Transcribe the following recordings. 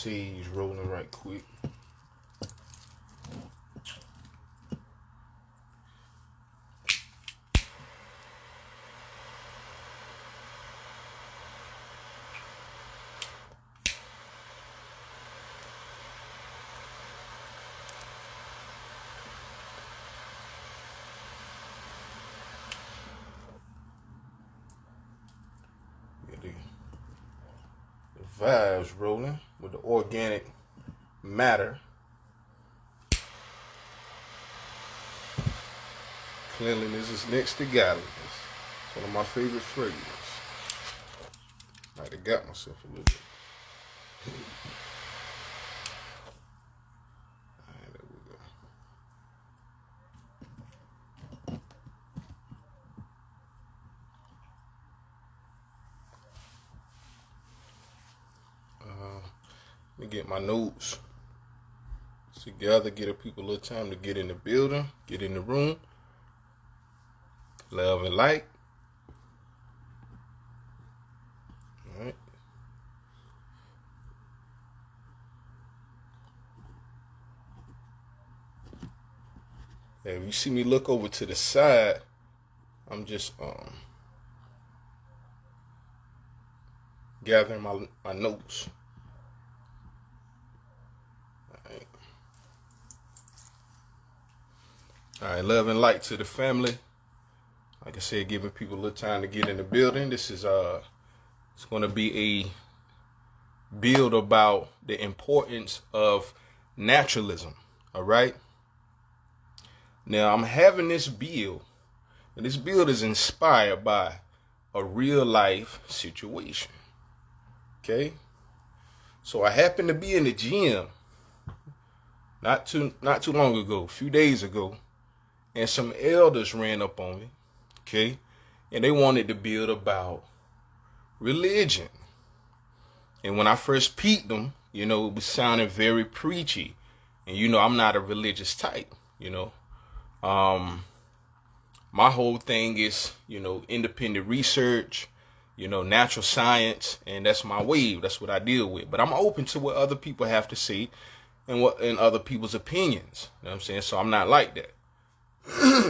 sage rolling right quick. The vibes rolling with the organic matter. Cleanliness is next to godliness. It's one of my favorite phrases. Might have got myself a little bit. Alright, there we go. Let me get my notes together, give people a little time to get in the building, get in the room. Love and light. All right. If you see me look over to the side, I'm just gathering my notes. All right, love and light to the family. Like I said, giving people a little time to get in the building. This is it's going to be a build about the importance of naturalism. All right. Now I'm having this build, and this build is inspired by a real life situation. Okay. So I happened to be in the gym not too long ago, a few days ago. And some elders ran up on me, okay? And they wanted to build about religion. And when I first peeped them, it was sounding very preachy. And, I'm not a religious type, My whole thing is, independent research, natural science, and that's my wave. That's what I deal with. But I'm open to what other people have to say and other people's opinions. You know what I'm saying? So I'm not like that.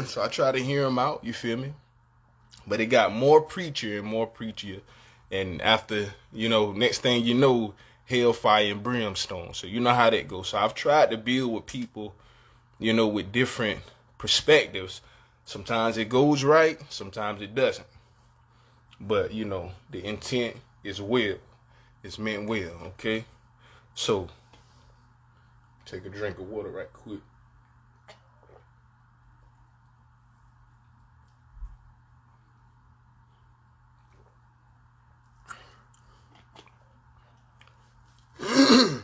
So I try to hear him out, you feel me? But it got more preacher and more preachier. And after, next thing you know, hellfire and brimstone. So you know how that goes. So I've tried to build with people, with different perspectives. Sometimes it goes right, sometimes it doesn't. But, the intent is well. It's meant well, okay? So, take a drink of water right quick.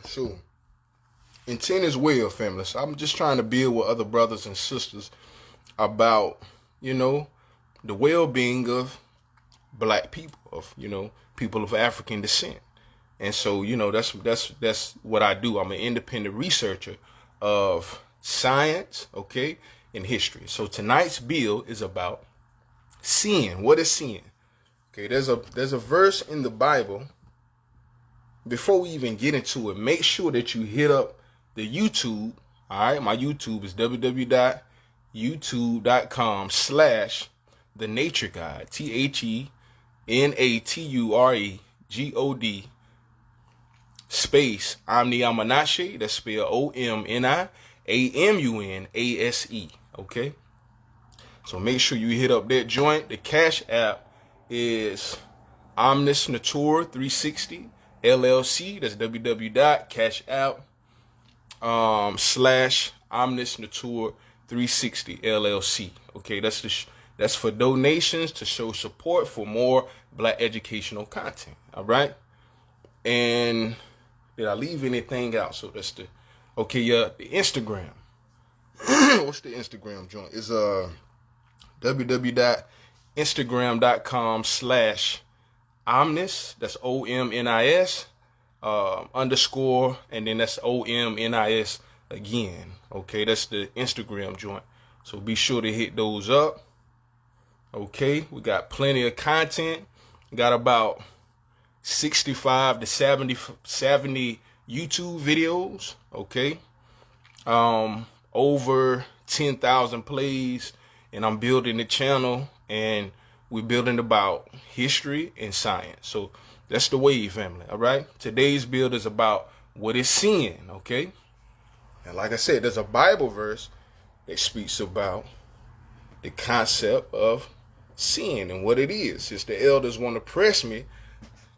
So, intent is well, family. So I'm just trying to build with other brothers and sisters about, the well-being of black people, of, people of African descent. And so, that's what I do. I'm an independent researcher of science, okay, and history. So tonight's bill is about sin. What is sin? Okay, there's a verse in the Bible. Before we even get into it, make sure that you hit up the YouTube. All right, my YouTube is www.youtube.com/thenature-god, TheNaturegod space Omni Omnis. That's spelled OMNIAMUNASE. Okay, so make sure you hit up that joint. The Cash App is Omnis Natura 360 LLC. That's www.cashapp/Omnis Natura 360 LLC. Okay, that's for donations to show support for more black educational content. All right. And did I leave anything out? So that's the Instagram. What's the Instagram joint? It's www.instagram.com/Omnis, that's OMNIS, _ and then that's OMNIS again. Okay, that's the Instagram joint. So be sure to hit those up. Okay, we got plenty of content. We got about 65 to 70 YouTube videos, okay? Over 10,000 plays, and I'm building the channel, and we're building about history and science. So that's the wave, family, all right? Today's build is about what is sin, okay? And like I said, there's a Bible verse that speaks about the concept of sin and what it is. Since the elders want to press me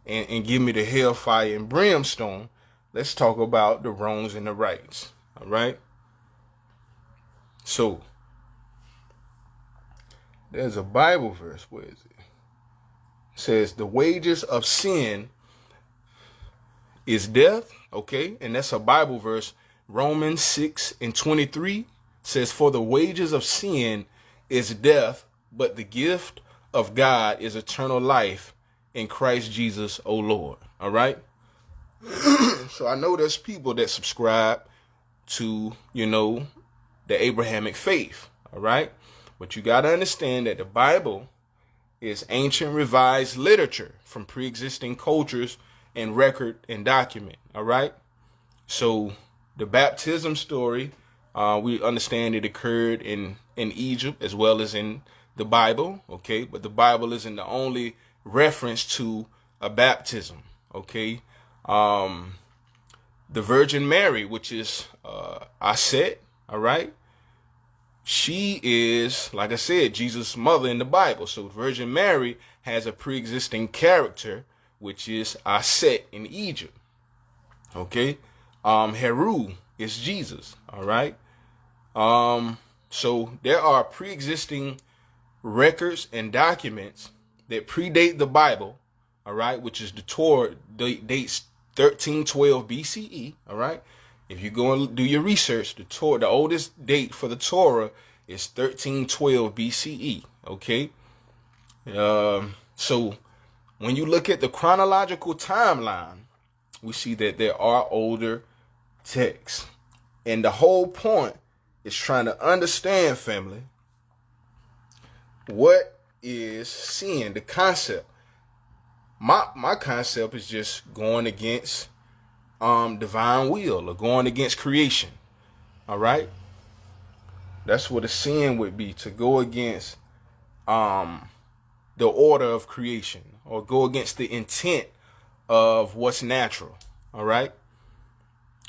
and give me the hellfire and brimstone, let's talk about the wrongs and the rights, all right? So there's a Bible verse. Where is it? It says the wages of sin is death, okay? And that's a Bible verse. Romans 6:23 says, for the wages of sin is death, but the gift of God is eternal life in Christ Jesus, O Lord. All right. So I know there's people that subscribe to, the Abrahamic faith. All right. But you got to understand that the Bible is ancient revised literature from pre-existing cultures and record and document. All right. So the baptism story, we understand it occurred in Egypt as well as in the Bible. OK, but the Bible isn't the only reference to a baptism. OK, the Virgin Mary, which is Aset. All right. She is, like I said, Jesus' mother in the Bible. So Virgin Mary has a pre-existing character, which is Aset in Egypt. OK, Heru is Jesus. All right. So there are pre-existing records and documents that predate the Bible. All right. Which is the Torah, dates 1312 BCE. All right. If you go and do your research, the oldest date for the Torah is 1312 BCE. Okay. So when you look at the chronological timeline, we see that there are older texts. And the whole point is trying to understand, family, what is sin, the concept. My concept is just going against divine will or going against creation. All right. That's what a sin would be, to go against the order of creation or go against the intent of what's natural. All right.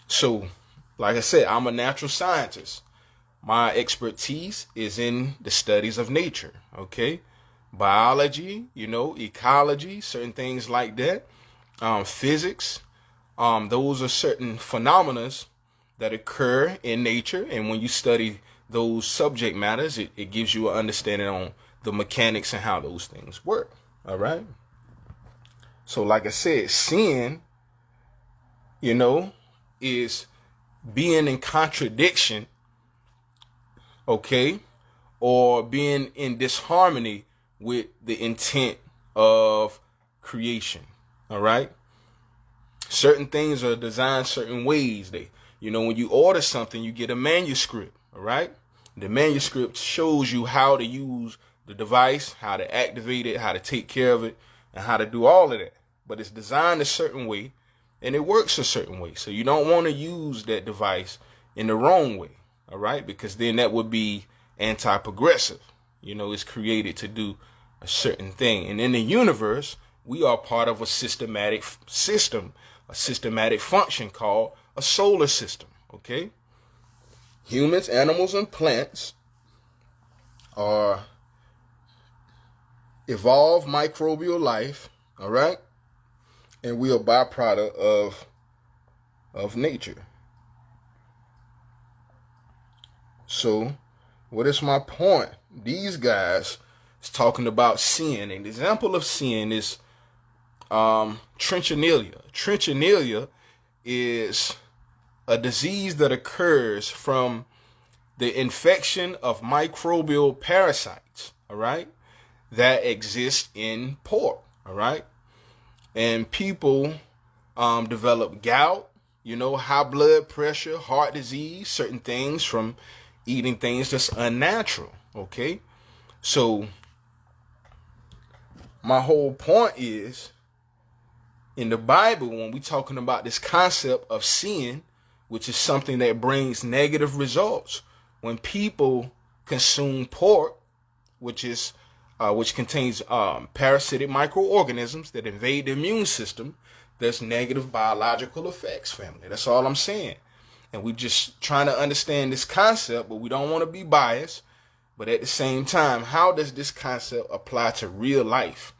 So, like I said, I'm a natural scientist. My expertise is in the studies of nature. Okay. Biology, ecology, certain things like that. Physics. Those are certain phenomena that occur in nature. And when you study those subject matters, it gives you an understanding on the mechanics and how those things work. All right. So like I said, sin, is being in contradiction, okay, or being in disharmony with the intent of creation. All right. Certain things are designed certain ways. When you order something, you get a manuscript. All right. The manuscript shows you how to use the device, how to activate it, how to take care of it, and how to do all of that. But it's designed a certain way and it works a certain way. So you don't want to use that device in the wrong way. All right. Because then that would be anti-progressive. It's created to do a certain thing. And in the universe, we are part of a systematic system, a systematic function called a solar system. Okay. Humans, animals, and plants are evolved microbial life. All right. And we are byproduct of nature. So what is my point? These guys is talking about sin. An example of sin is trenchinalia. Trenchinalia is a disease that occurs from the infection of microbial parasites, all right, that exist in pork, all right? And people develop gout, high blood pressure, heart disease, certain things from eating things that's unnatural, okay? So my whole point is in the Bible, when we talking about this concept of sin, which is something that brings negative results, when people consume pork, which contains parasitic microorganisms that invade the immune system, there's negative biological effects, family. That's all I'm saying. And we just trying to understand this concept, but we don't want to be biased. But at the same time, how does this concept apply to real life?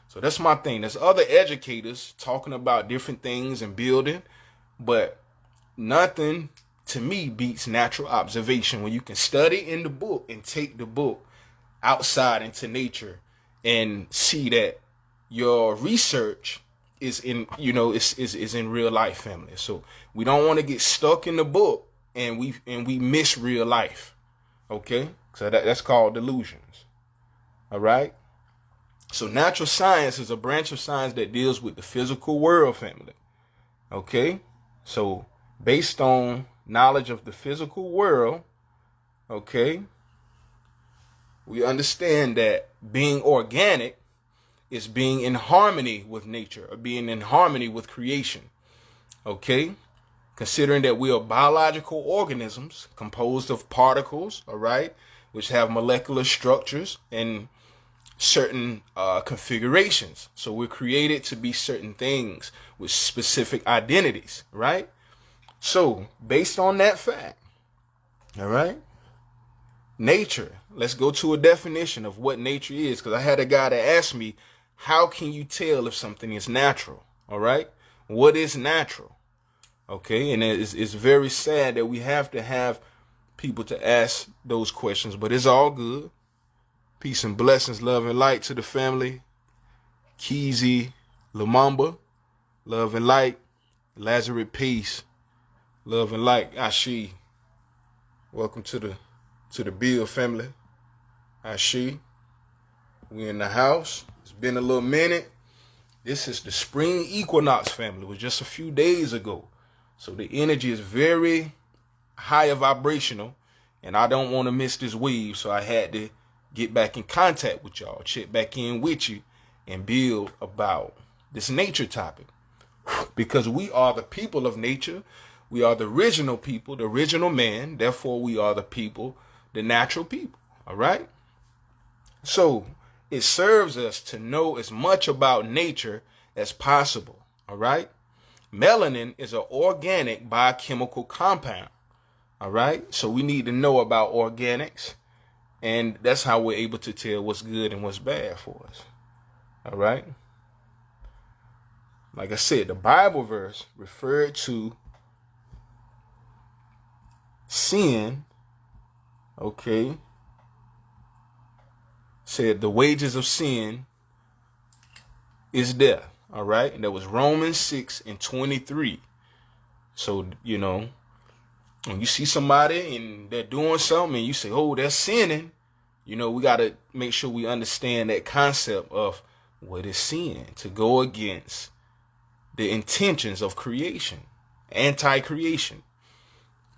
So that's my thing. There's other educators talking about different things and building, but nothing to me beats natural observation, when you can study in the book and take the book outside into nature and see that your research is in, is in real life, family. So we don't want to get stuck in the book and we miss real life. Okay? So that's called delusions. All right? So natural science is a branch of science that deals with the physical world, family. Okay? So based on knowledge of the physical world, okay, we understand that being organic is being in harmony with nature, or being in harmony with creation. Okay? Considering that we are biological organisms composed of particles, all right, which have molecular structures and certain configurations. So we're created to be certain things with specific identities, right? So based on that fact, all right, nature, let's go to a definition of what nature is, because I had a guy that asked me, how can you tell if something is natural? All right, what is natural? Okay, and it's very sad that we have to have people to ask those questions, but it's all good. Peace and blessings, love and light to the family. Keezy, Lamamba, love and light. Lazarus, peace, love and light. Ashi, welcome to the Bill family. Ashi, we in the house. It's been a little minute. This is the spring equinox, family. It was just a few days ago. So the energy is very high vibrational, and I don't want to miss this wave. So I had to get back in contact with y'all, check back in with you, and build about this nature topic. Because we are the people of nature. We are the original people, the original man. Therefore, we are the people, the natural people. All right? So it serves us to know as much about nature as possible. All right? Melanin is an organic biochemical compound. All right? So we need to know about organics. And that's how we're able to tell what's good and what's bad for us. All right? Like I said, the Bible verse referred to sin, okay, said the wages of sin is death. All right? And that was Romans 6:23. So, when you see somebody and they're doing something and you say, oh, they're sinning, we got to make sure we understand that concept of what is sin, to go against the intentions of creation, anti-creation.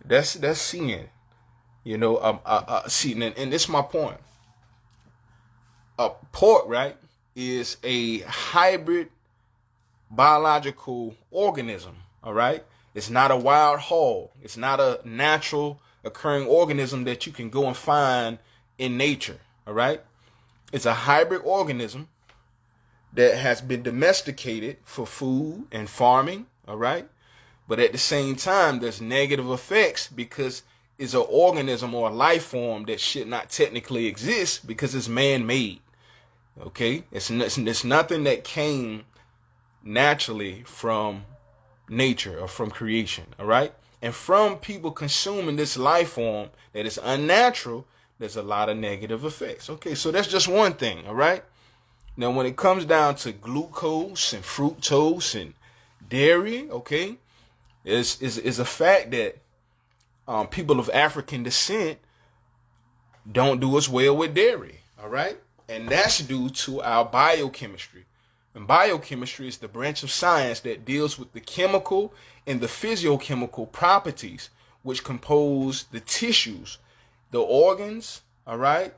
That's sin. See, and this is my point. Pork, right, is a hybrid biological organism, all right? It's not a wild hog. It's not a natural occurring organism that you can go and find in nature, all right? It's a hybrid organism that has been domesticated for food and farming, all right? But at the same time, there's negative effects because it's an organism or a life form that should not technically exist because it's man-made, okay? It's nothing that came naturally from nature or from creation, all right? And from people consuming this life form that is unnatural, there's a lot of negative effects. Okay, so that's just one thing, all right? Now, when it comes down to glucose and fructose and dairy, okay, is a fact that people of African descent don't do as well with dairy, all right? And that's due to our biochemistry. And biochemistry is the branch of science that deals with the chemical and the physiochemical properties which compose the tissues, the organs, all right,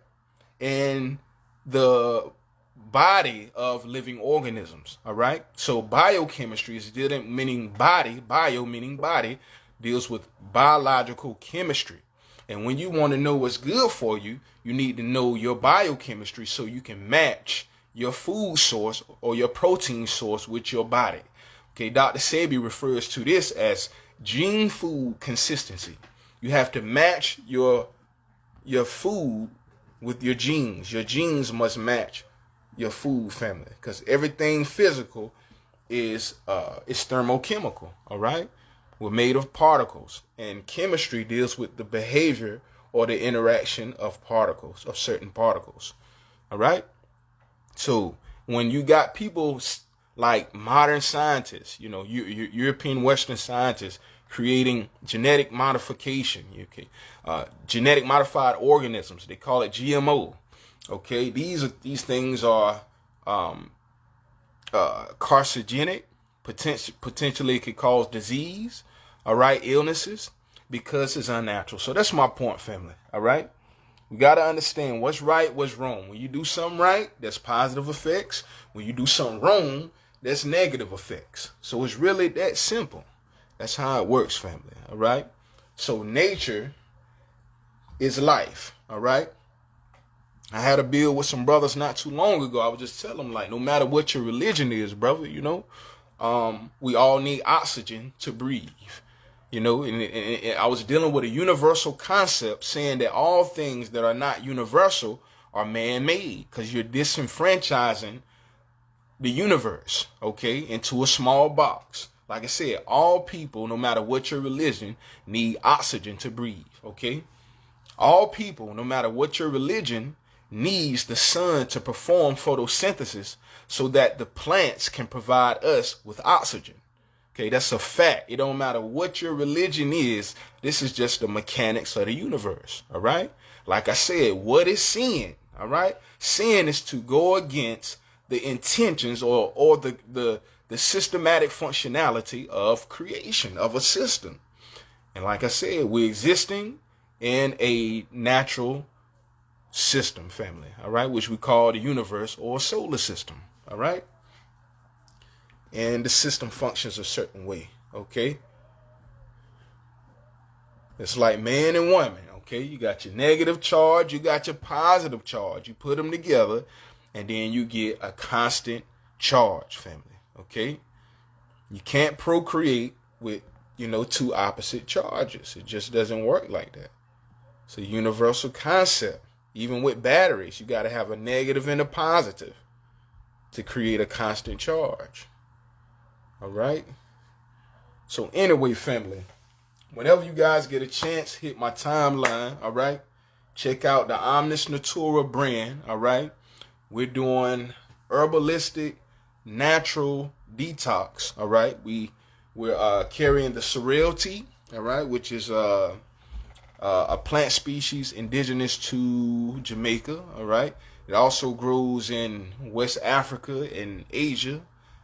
and the body of living organisms. All right. So biochemistry is dealing, meaning body, bio meaning body, deals with biological chemistry. And when you want to know what's good for you, you need to know your biochemistry so you can match your food source or your protein source with your body. Okay, Dr. Sebi refers to this as gene food consistency. You have to match your food with your genes. Your genes must match your food, family, because everything physical is thermochemical. All right, we're made of particles, and chemistry deals with the behavior or the interaction of particles, of certain particles. All right, so when you got people like modern scientists, European Western scientists creating genetic modification, genetic modified organisms, they call it GMO. Okay, these things are carcinogenic, potentially could cause disease, all right, illnesses, because it's unnatural. So that's my point, family. All right, we got to understand what's right, what's wrong. When you do something right, that's positive effects. When you do something wrong, that's negative effects. So it's really that simple. That's how it works, family. All right. So nature is life. All right. I had a bill with some brothers not too long ago. I was just telling them, like, no matter what your religion is, brother, we all need oxygen to breathe. And I was dealing with a universal concept saying that all things that are not universal are man-made, because you're disenfranchising the universe, okay, into a small box. Like I said, all people, no matter what your religion, need oxygen to breathe, okay? All people, no matter what your religion, needs the sun to perform photosynthesis so that the plants can provide us with oxygen. Okay, that's a fact. It don't matter what your religion is. This is just the mechanics of the universe, all right? Like I said, what is sin, all right? Sin is to go against the intentions or the systematic functionality of creation, of a system. And like I said, we're existing in a natural system, family, all right, which we call the universe or solar system, all right? And the system functions a certain way, okay? It's like man and woman, okay? You got your negative charge, you got your positive charge. You put them together, and then you get a constant charge, family, okay? You can't procreate with, two opposite charges. It just doesn't work like that. It's a universal concept. Even with batteries, you got to have a negative and a positive to create a constant charge. All right? So anyway, family, whenever you guys get a chance, hit my timeline, all right? Check out the Omnis Natura brand, all right? We're doing herbalistic, natural detox, all right? We're carrying the sorrel tea, all right, which is a plant species indigenous to Jamaica, all right? It also grows in West Africa and Asia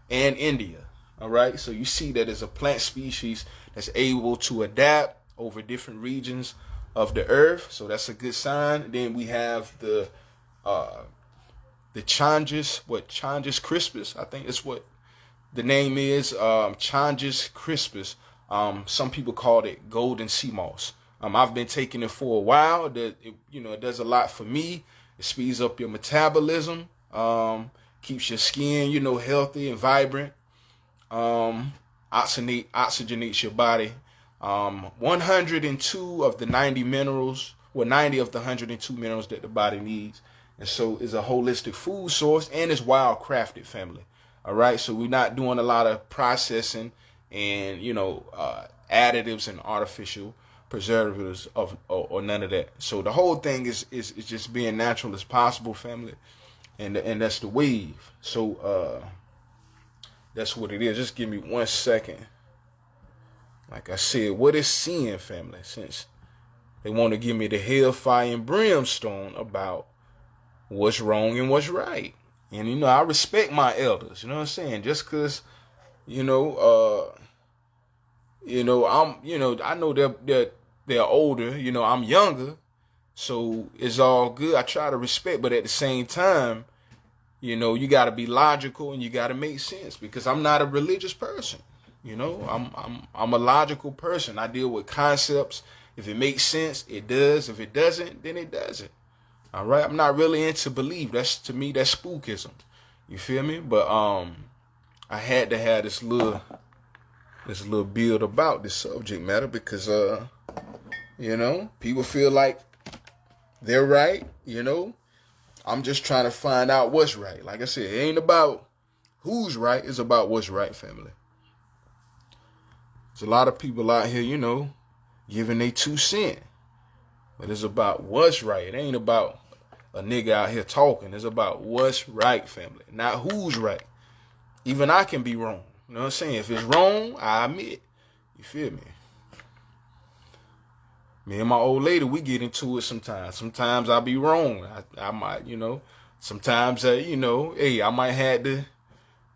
and India, all right? So you see that it's a plant species that's able to adapt over different regions of the earth. So that's a good sign. Then we have the Changes crispus, I think it's what the name is, Changes crispus. Some people call it golden sea moss. I've been taking it for a while. It does a lot for me. It speeds up your metabolism, keeps your skin, healthy and vibrant. Oxygenates your body. 102 of the 90 minerals, 90 of the 102 minerals that the body needs. And so it's a holistic food source, and it's wild crafted, family. All right. So we're not doing a lot of processing and, additives and artificial preservatives or none of that. So the whole thing is just being natural as possible, family. And that's the wave. So, that's what it is. Just give me 1 second. Like I said, what is sin, family? Since they want to give me the hellfire and brimstone about what's wrong and what's right. And, I respect my elders, you know what I'm saying? Just because, I know they're older, I'm younger. So it's all good. I try to respect, but at the same time, you know, you got to be logical and you got to make sense, because I'm not a religious person. You know, I'm a logical person. I deal with concepts. If it makes sense, it does. If it doesn't, then it doesn't. All right. I'm not really into belief. To me, that's spookism. You feel me? But I had to have this little build about this subject matter, because you know, people feel like they're right. You know, I'm just trying to find out what's right. Like I said, it ain't about who's right. It's about what's right, family. There's a lot of people out here, you know, giving they 2 cents. But it's about what's right. It ain't about a nigga out here talking. It's about what's right, family. Not who's right. Even I can be wrong. You know what I'm saying? If it's wrong, I admit. You feel me? Me and my old lady, we get into it sometimes. Sometimes I'll be wrong. I might, you know. Sometimes, you know, hey, I might have to,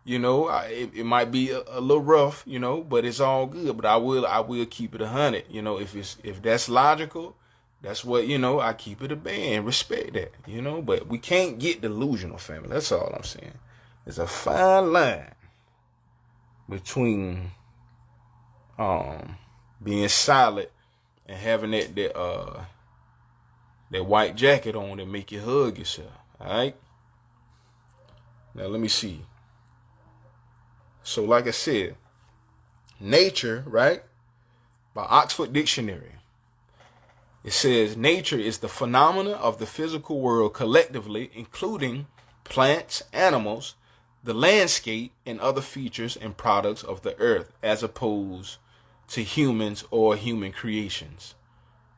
you know, it might be a little rough, you know, but it's all good. But I will keep it 100. You know, if that's logical, that's what, you know, I keep it a band. Respect that, you know. But we can't get delusional, family. That's all I'm saying. There's a fine line between being solid and having that white jacket on that make you hug yourself. All right. Now let me see. So like I said, nature, right? By Oxford Dictionary, it says nature is the phenomena of the physical world collectively, including plants, animals, the landscape, and other features and products of the earth, as opposed to humans or human creations.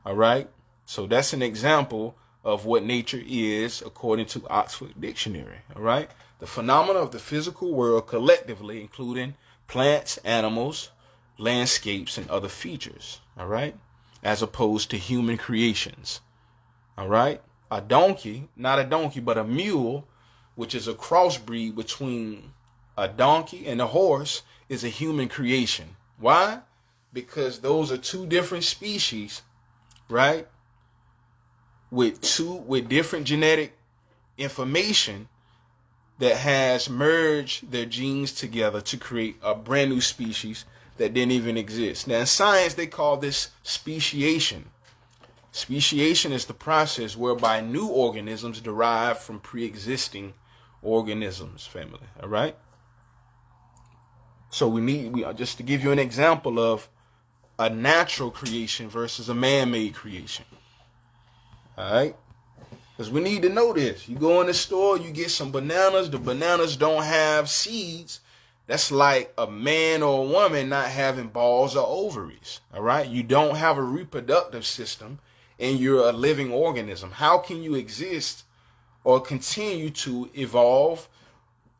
All right. So that's an example of what nature is according to Oxford Dictionary. All right. The phenomena of the physical world collectively, including plants, animals, landscapes, and other features. All right. As opposed to human creations. All right. A donkey, not a donkey, but a mule, which is a crossbreed between a donkey and a horse, is a human creation. Why? Because those are 2 different species, right? With different genetic information that has merged their genes together to create a brand new species that didn't even exist. Now in science, they call this speciation. Speciation is the process whereby new organisms derive from pre-existing organisms, family. All right. So we just to give you an example of a natural creation versus a man-made creation. All right. Because we need to know this. You go in the store, you get some bananas. The bananas don't have seeds. That's like a man or a woman not having balls or ovaries. All right. You don't have a reproductive system and you're a living organism. How can you exist or continue to evolve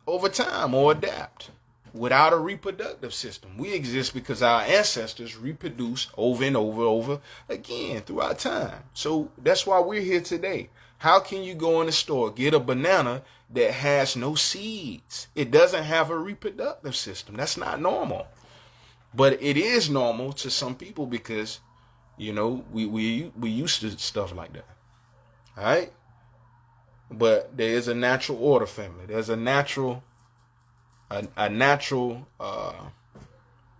over time or adapt without a reproductive system? We exist because our ancestors reproduced over and over again throughout time. So that's why we're here today. How can you go in the store, get a banana that has no seeds? It doesn't have a reproductive system. That's not normal. But it is normal to some people because, you know, we used to stuff like that. All right? But there is a natural order, family. There's a natural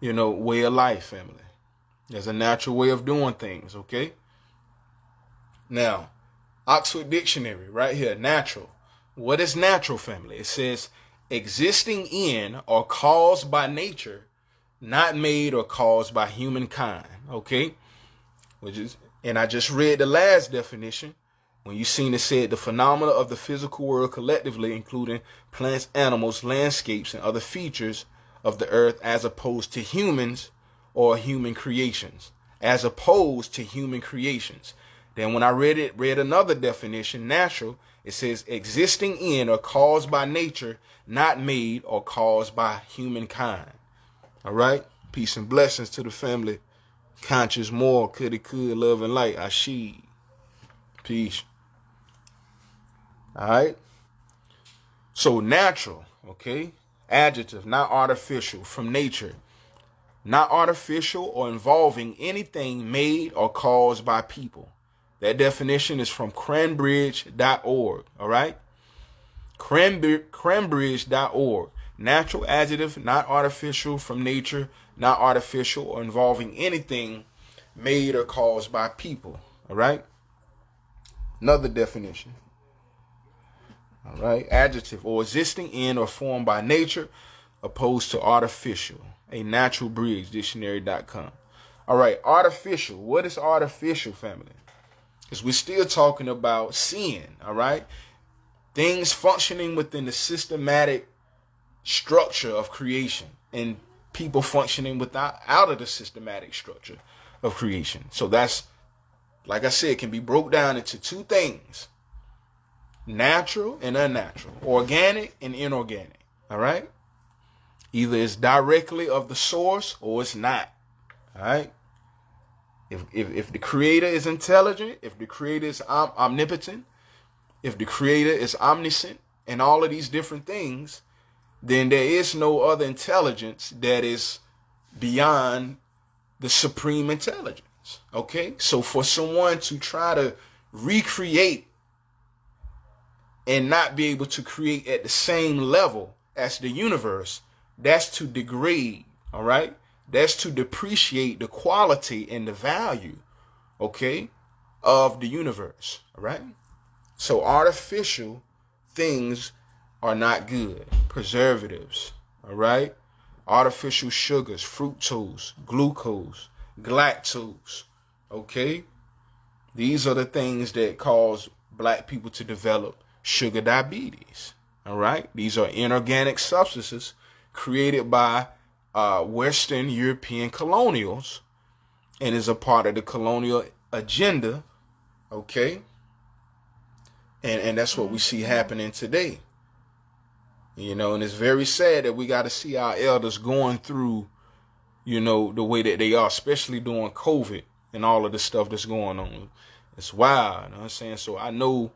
you know, way of life, family. There's a natural way of doing things, okay? Now, Oxford Dictionary, right here, natural. What is natural, family? It says existing in or caused by nature, not made or caused by humankind, okay? And I just read the last definition. When you seen it said the phenomena of the physical world collectively, including plants, animals, landscapes, and other features of the earth, as opposed to humans or human creations, as opposed to human creations. Then when I read another definition, natural, it says existing in or caused by nature, not made or caused by humankind. All right. Peace and blessings to the family. Conscious, moral, could, love and light. Ashi. Peace. All right. So natural, okay? Adjective, not artificial, from nature. Not artificial or involving anything made or caused by people. That definition is from cranbridge.org, all right? Cranbridge.org. Natural adjective, not artificial, from nature, not artificial, or involving anything made or caused by people. All right. Another definition. All right. Adjective, or existing in or formed by nature, opposed to artificial. A Natural Bridge, dictionary.com. All right. Artificial. What is artificial, family? Because we're still talking about sin. All right. Things functioning within the systematic structure of creation, and people functioning out of the systematic structure of creation. So that's, like I said, can be broke down into two things: natural and unnatural, organic and inorganic. All right. Either it's directly of the source or it's not. All right. If the creator is intelligent, if the creator is omnipotent, if the creator is omniscient, and all of these different things, then there is no other intelligence that is beyond the supreme intelligence. Okay? So for someone to try to recreate and not be able to create at the same level as the universe, that's to degrade. All right? That's to depreciate the quality and the value, okay, of the universe. All right? So artificial things are not good. Preservatives, all right? Artificial sugars, fructose, glucose, galactose, okay? These are the things that cause black people to develop sugar diabetes, all right? These are inorganic substances created by Western European colonials, and is a part of the colonial agenda, okay? And that's what we see happening today. You know, and it's very sad that we got to see our elders going through, you know, the way that they are, especially during COVID and all of the stuff that's going on. It's wild, you know what I'm saying? So I know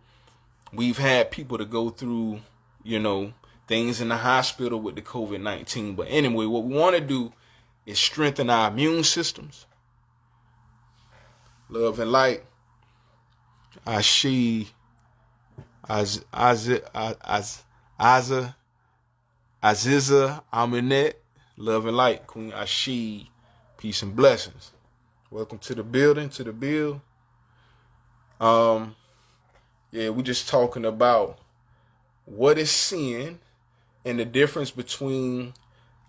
we've had people to go through, you know, things in the hospital with the COVID-19. But anyway, what we want to do is strengthen our immune systems. Love and light. Aziza, Aminet, love and light. Queen Ashi, peace and blessings. Welcome to the building, to the build. Yeah, we just talking about what is sin and the difference between,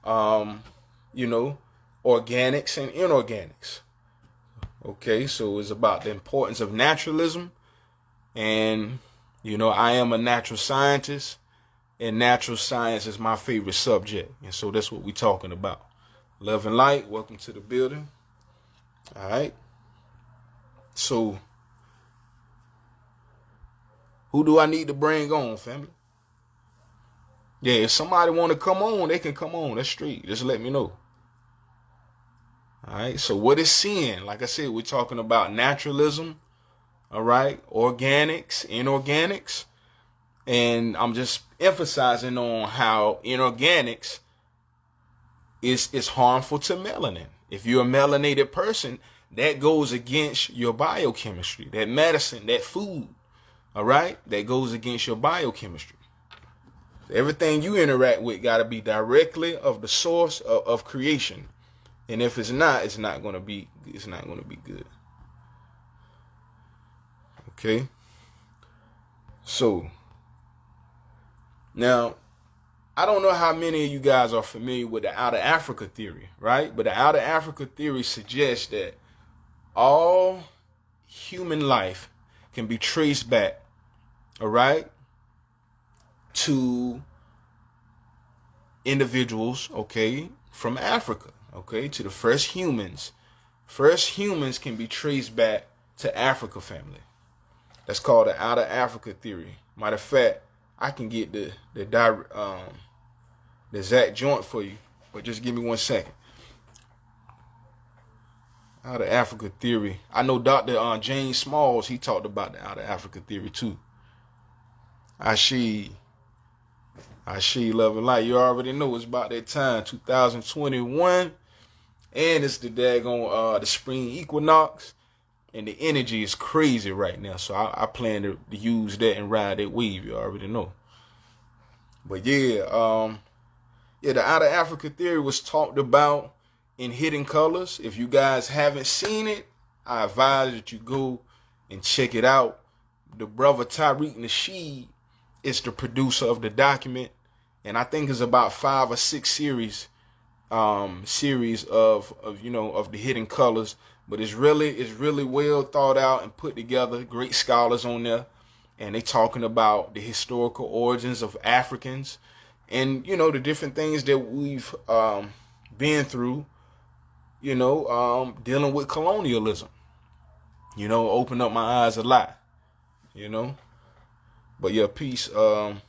you know, organics and inorganics. Okay, so it's about the importance of naturalism. And, you know, I am a natural scientist, and natural science is my favorite subject. And so that's what we're talking about. Love and light, welcome to the building. All right. So, who do I need to bring on, family? Yeah, if somebody want to come on, they can come on. That's straight. Just let me know. All right. So what is sin? Like I said, we're talking about naturalism. All right. Organics, inorganics. And I'm just emphasizing on how inorganics is harmful to melanin. If you're a melanated person, that goes against your biochemistry. That medicine, that food, all right, that goes against your biochemistry. Everything you interact with got to be directly of the source of creation. And if it's not going to be good. Okay. So now, I don't know how many of you guys are familiar with the Outer Africa theory, right? But the Outer Africa theory suggests that all human life can be traced back, all right, to individuals, okay, from Africa, okay, to the first humans. First humans can be traced back to Africa, family. That's called the Outer Africa theory. Matter of fact, I can get the exact joint for you, but just give me 1 second. Outer Africa theory. I know Dr. James Smalls, he talked about the Outer Africa theory too. Ashi, love and light. You already know it's about that time, 2021, and it's the daggone the spring equinox, and the energy is crazy right now. So I plan to use that and ride that wave. You already know. But yeah, the Outer Africa theory was talked about in Hidden Colors. If you guys haven't seen it, I advise that you go and check it out. The brother Tariq Nasheed is the producer of the document, and I think it's about 5 or 6 series of the Hidden Colors. But it's really well thought out and put together. Great scholars on there, and they talking about the historical origins of Africans, and the different things that we've been through. Dealing with colonialism. Opened up my eyes a lot. But yeah, peace and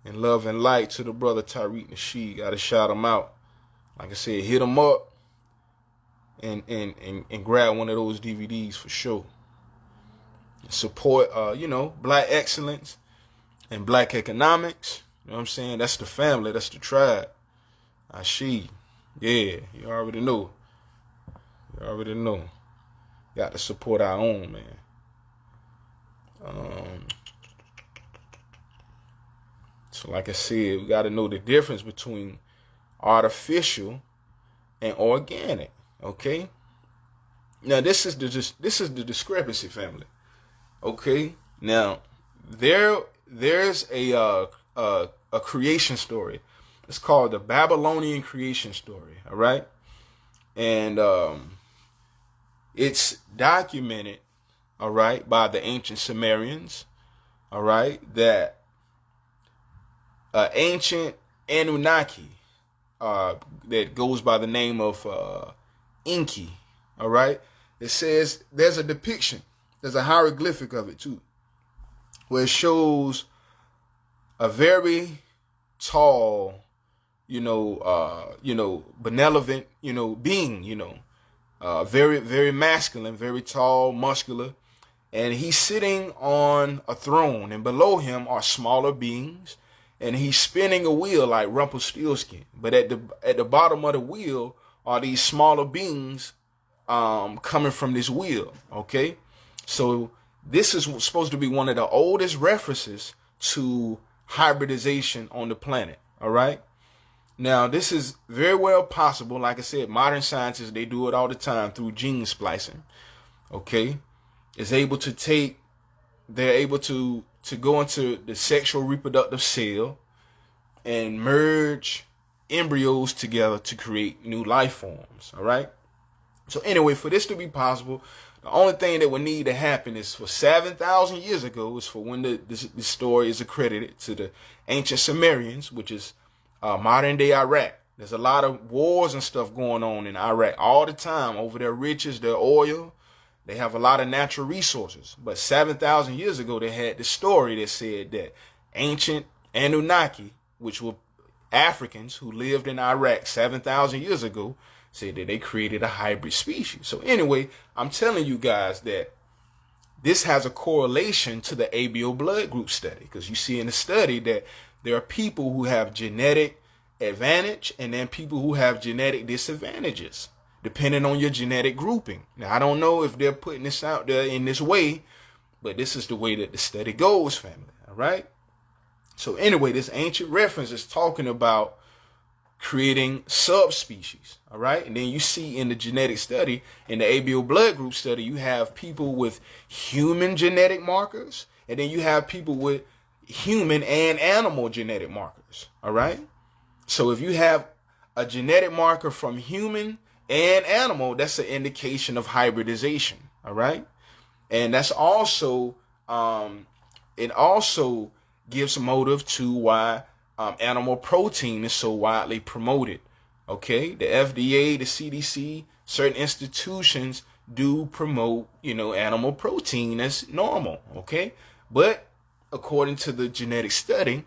love and light to the brother Tariq Nasheed. Gotta shout him out. Like I said, hit him up and grab one of those DVDs for sure. Support black excellence and black economics. You know what I'm saying? That's the family, that's the tribe. She. Yeah, you already know. Got to support our own, man. So like I said, we got to know the difference between artificial and organic. Okay. Now this is the discrepancy, family. Okay. Now there's a creation story. It's called the Babylonian creation story. All right, and it's documented, all right, by the ancient Sumerians, all right, that ancient Anunnaki that goes by the name of Enki, all right, it says there's a depiction, there's a hieroglyphic of it too, where it shows a very tall, benevolent, being, very, very masculine, very tall, muscular. And he's sitting on a throne, and below him are smaller beings, and he's spinning a wheel like Rumpelstiltskin. But at the bottom of the wheel are these smaller beings coming from this wheel. Okay, so this is supposed to be one of the oldest references to hybridization on the planet. All right. Now, this is very well possible. Like I said, modern scientists, they do it all the time through gene splicing. Okay. They're able to go into the sexual reproductive cell and merge embryos together to create new life forms. All right. So anyway, for this to be possible, the only thing that would need to happen is for 7,000 years ago, is for when this story is accredited to the ancient Sumerians, which is modern day Iraq. There's a lot of wars and stuff going on in Iraq all the time over their riches, their oil. They have a lot of natural resources. But 7,000 years ago, they had this story that said that ancient Anunnaki, which were Africans who lived in Iraq 7,000 years ago, said that they created a hybrid species. So anyway, I'm telling you guys that this has a correlation to the ABO blood group study, because you see in the study that there are people who have genetic advantage and then people who have genetic disadvantages, depending on your genetic grouping. Now, I don't know if they're putting this out there in this way, but this is the way that the study goes, family. All right. So anyway, this ancient reference is talking about creating subspecies. All right. And then you see in the genetic study, in the ABO blood group study, you have people with human genetic markers, and then you have people with human and animal genetic markers. All right. So if you have a genetic marker from human and animal, that's an indication of hybridization. All right. And that's also, it also gives motive to why animal protein is so widely promoted. Okay. The FDA, the CDC, certain institutions do promote, animal protein as normal. Okay. But according to the genetic study,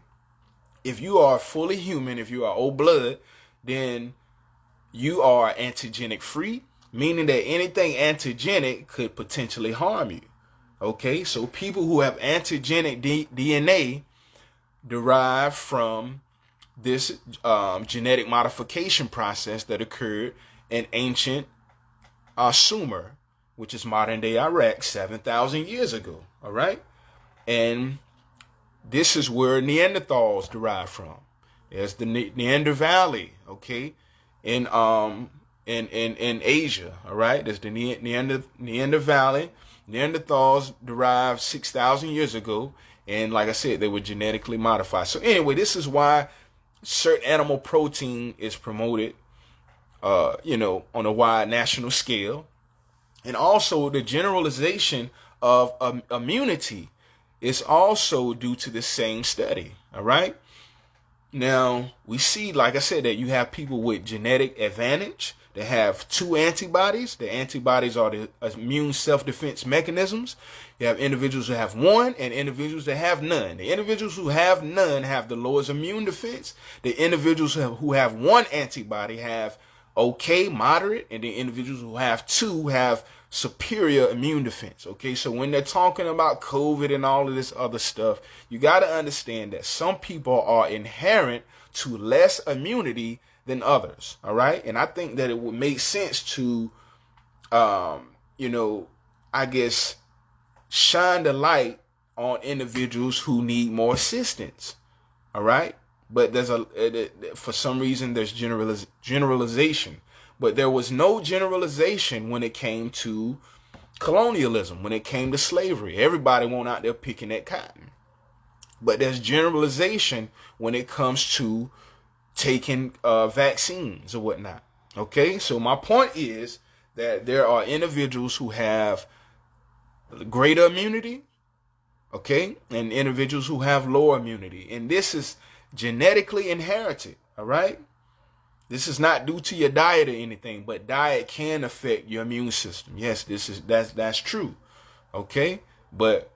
if you are fully human, if you are O blood, then you are antigenic free, meaning that anything antigenic could potentially harm you. Okay, so people who have antigenic DNA derived from this genetic modification process that occurred in ancient Sumer, which is modern day Iraq, 7,000 years ago. All right. And this is where Neanderthals derive from. There's the Neander Valley, okay, in Asia, all right. There's the Neander Valley. Neanderthals derived 6,000 years ago, and like I said, they were genetically modified. So anyway, this is why certain animal protein is promoted, on a wide national scale, and also the generalization of immunity is also due to the same study. All right. Now we see, like I said, that you have people with genetic advantage. They have two antibodies. The antibodies are the immune self-defense mechanisms. You have individuals who have one and individuals that have none. The individuals who have none have the lowest immune defense. The individuals who have one antibody have okay, moderate, and the individuals who have two have superior immune defense. Okay, so when they're talking about COVID and all of this other stuff, you got to understand that some people are inherent to less immunity than others. All right. And I think that it would make sense to, I guess, shine the light on individuals who need more assistance. All right. But for some reason, there's generalization. But there was no generalization when it came to colonialism, when it came to slavery. Everybody went out there picking that cotton. But there's generalization when it comes to taking vaccines or whatnot. Okay, so my point is that there are individuals who have greater immunity, okay, and individuals who have lower immunity. And this is genetically inherited, all right? This is not due to your diet or anything, but diet can affect your immune system. Yes, that's true. Okay? But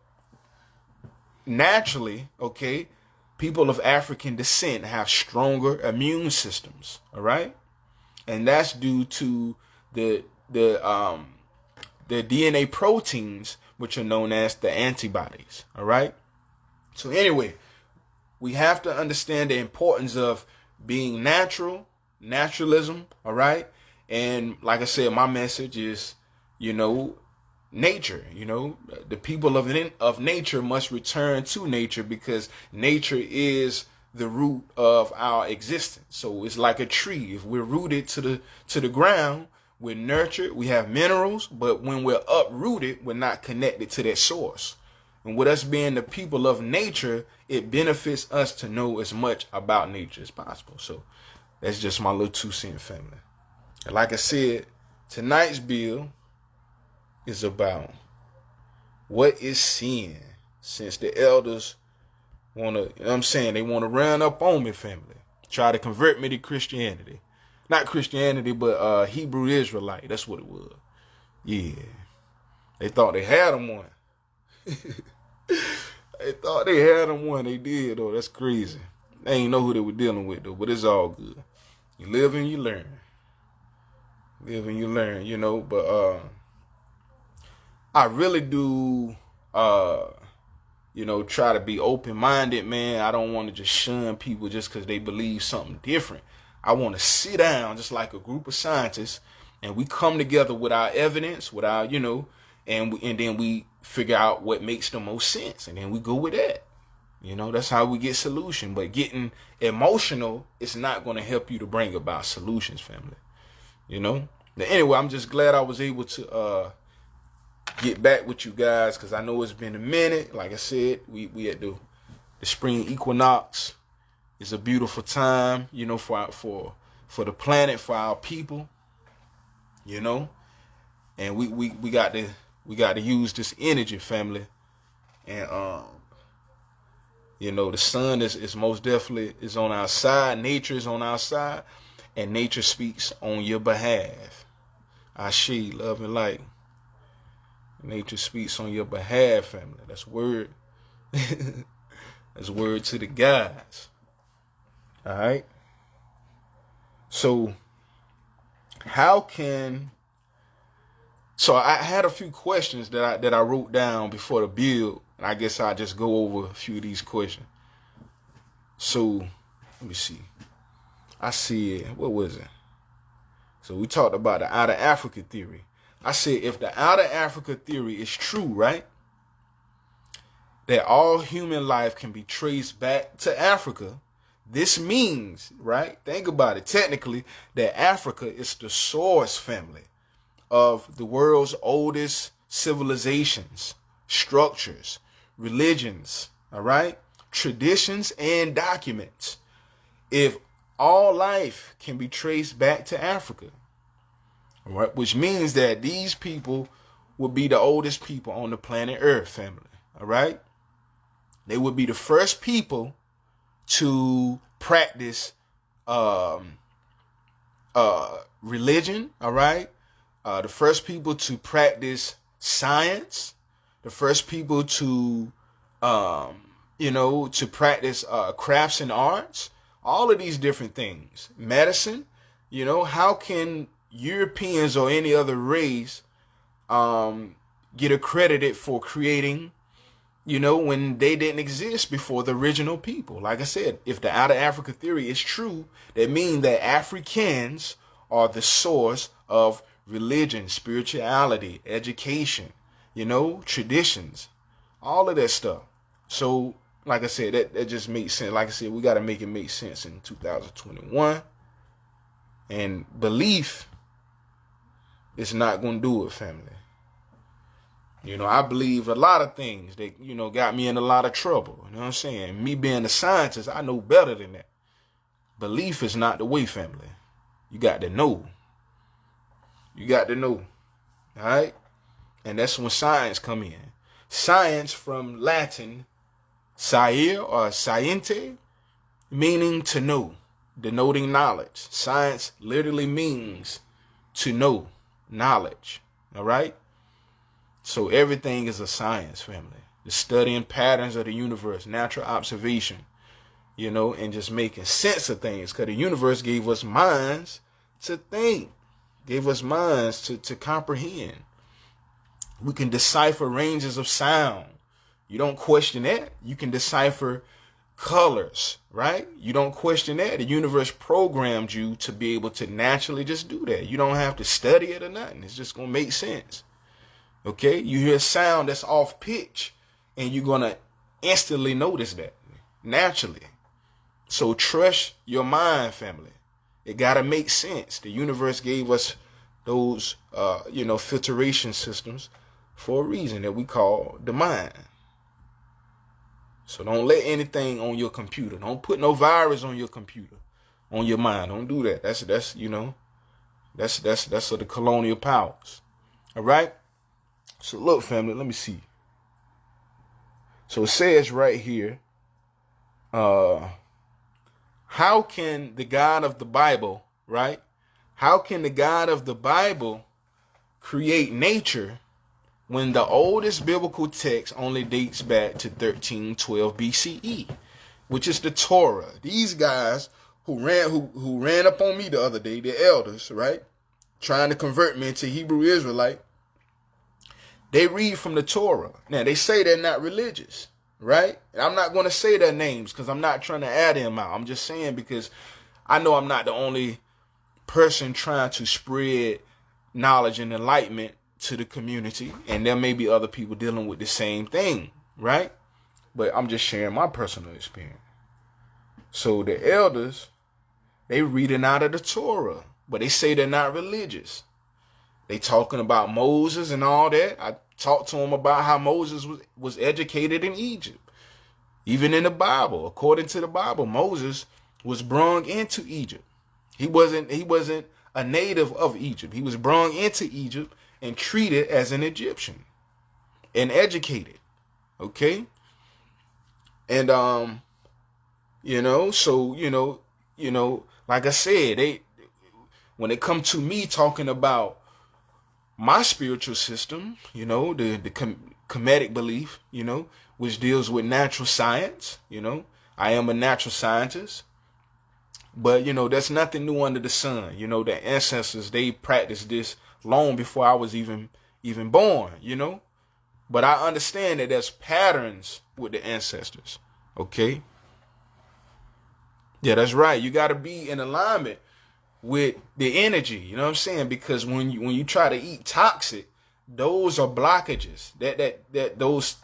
naturally, okay, people of African descent have stronger immune systems, all right? And that's due to the DNA proteins, which are known as the antibodies, all right? So anyway, we have to understand the importance of being naturalism, all right? And like I said, my message is, nature, the people of nature must return to nature, because nature is the root of our existence. So it's like a tree. If we're rooted to the ground, we're nurtured, we have minerals, but when we're uprooted, we're not connected to that source. And with us being the people of nature, it benefits us to know as much about nature as possible. So that's just my little 2 cents, family. And like I said, tonight's bill is about what is sin, since the elders want to, they want to run up on me, family. Try to convert me to Christianity. Not Christianity, but Hebrew Israelite. That's what it was. Yeah. They thought they had them one. They thought they had them one. They did, though. That's crazy. They ain't know who they were dealing with, though, but it's all good. You live and you learn. Live and you learn, but I really do, try to be open-minded, man. I don't want to just shun people just because they believe something different. I want to sit down just like a group of scientists, and we come together with our evidence, with our, and then we figure out what makes the most sense, and then we go with that. That's how we get solution. But getting emotional is not going to help you to bring about solutions, family. But anyway, I'm just glad I was able to get back with you guys, because I know it's been a minute. Like I said, we at the spring equinox. It's a beautiful time, for the planet, for our people, and we got to use this energy, family. And the sun is most definitely is on our side. Nature is on our side, and nature speaks on your behalf. Ashe, love and light. Nature speaks on your behalf, family. That's word. That's word to the guys. All right. So I had a few questions that I wrote down before the build, and I guess I'll just go over a few of these questions. So let me see. I said, what was it? So we talked about the outer Africa theory. I said, if the outer Africa theory is true, right? that all human life can be traced back to Africa, this means, right? Think about it. Technically, that Africa is the source, family, of the world's oldest civilizations, structures, religions, all right? Traditions and documents. If all life can be traced back to Africa, all right, which means that these people would be the oldest people on the planet Earth, family, all right? They would be the first people to practice religion, all right? The first people to practice science, the first people to, to practice crafts and arts, all of these different things. Medicine, how can Europeans or any other race get accredited for creating, when they didn't exist before the original people? Like I said, if the Out of Africa theory is true, that means that Africans are the source of religion, spirituality, education, traditions, all of that stuff. So, like I said, that just makes sense. Like I said, we got to make it make sense in 2021. And belief is not going to do it, family. I believe a lot of things that, got me in a lot of trouble. You know what I'm saying? Me being a scientist, I know better than that. Belief is not the way, family. You got to know. You got to know. All right? And that's when science come in. Science from Latin, sciere or sciente, meaning to know, denoting knowledge. Science literally means to know, knowledge. All right? So everything is a science, family. The studying patterns of the universe, natural observation, and just making sense of things. Because the universe gave us minds to think, gave us minds to comprehend. We can decipher ranges of sound. You don't question that. You can decipher colors, right? You don't question that. The universe programmed you to be able to naturally just do that. You don't have to study it or nothing. It's just going to make sense. Okay, you hear a sound that's off pitch and you're going to instantly notice that naturally. So trust your mind, family. It got to make sense. The universe gave us those, filtration systems for a reason that we call the mind. So don't let anything on your computer. Don't put no virus on your computer, on your mind. Don't do that. That's of the colonial powers. All right. So look, family, let me see. So it says right here, how can the God of the Bible, right? How can the God of the Bible create nature when the oldest biblical text only dates back to 1312 BCE, which is the Torah? These guys who ran up on me the other day, the elders, right? Trying to convert me into Hebrew Israelite. They read from the Torah. Now, they say they're not religious, right? And I'm not going to say their names because I'm not trying to add them out. I'm just saying because I know I'm not the only person trying to spread knowledge and enlightenment to the community. And there may be other people dealing with the same thing, right? But I'm just sharing my personal experience. So the elders, they reading out of the Torah, but they say they're not religious. They talking about Moses and all that. I talked to them about how Moses was educated in Egypt. Even in the Bible, according to the Bible, Moses was brung into Egypt. He wasn't a native of Egypt. He was brung into Egypt and treated as an Egyptian and educated. Okay? And like I said, when it comes to me talking about my spiritual system, the Kemetic belief, which deals with natural science, I am a natural scientist, but, that's nothing new under the sun. The ancestors, they practiced this long before I was even born, but I understand that there's patterns with the ancestors. Okay. Yeah, that's right. You got to be in alignment with the energy, you know what I'm saying? Because when you try to eat toxic, those are blockages.